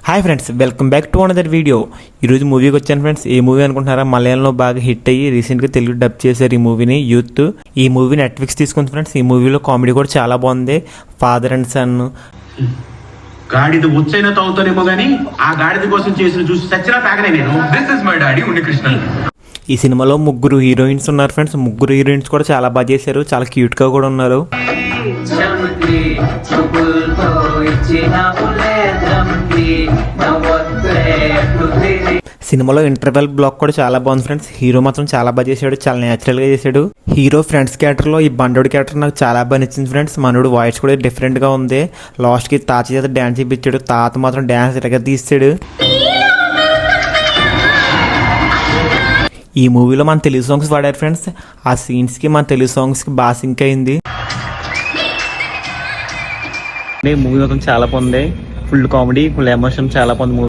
Hi friends, welcome back to another video. ఈరోజు మూవీకి వచ్చాను ఫ్రెండ్స్. ఏ మూవీ అనుకుంటున్నారా? మలయాళంలో బాగా హిట్ అయ్యి రీసెంట్గా తెలుగు డబ్ చేశారు ఈ మూవీని, యూత్. ఈ మూవీ నెట్ఫ్లిక్స్ తీసుకుంది ఫ్రెండ్స్. ఈ మూవీలో కామెడీ కూడా చాలా బాగుంది. Father and son. గాడిద వచ్చైనా తాగుతానేమో గానీ ఆ గాడిద కోసం చేసిన చూసి సచ్చినా తాగనే నేను. This is my daddy Unnikrishnan. ఈ సినిమాలో ముగ్గురు హీరోయిన్స్ ఉన్నారు ఫ్రెండ్స్. ముగ్గురు హీరోయిన్స్ కూడా చాలా బాగా చేశారు. చాలా క్యూట్ గా కూడా ఉన్నారు. సినిమాలో ఇంటర్వెల్ బ్లాక్ కూడా చాలా బాగుంది ఫ్రెండ్స్. హీరో మాత్రం చాలా బాగా చేశాడు. చాలా న్యాచురల్ గా చేశాడు. హీరో ఫ్రెండ్స్ క్యారెక్టర్ లో ఈ బండోడి క్యారెక్టర్ నాకు చాలా బాగా నచ్చింది ఫ్రెండ్స్. మనోడు వాయిస్ కూడా డిఫరెంట్ గా ఉంది. లాస్ట్ కి తాత చేత డాన్స్ ఇప్పించాడు. తాత మాత్రం డాన్స్ ఇలాగ తీసాడు. ఈ మూవీలో మన తెలుగు సాంగ్స్ వాడారు ఫ్రెండ్స్. ఆ సీన్స్ కి మన తెలుగు సాంగ్స్ కి బాగా సింక్ అయింది. మూవీ మొత్తం చాలా బాగుంది. ఫుల్ కామెడీ, ఫుల్ ఎమోషన్, చాలా బాగుంది మూవీ.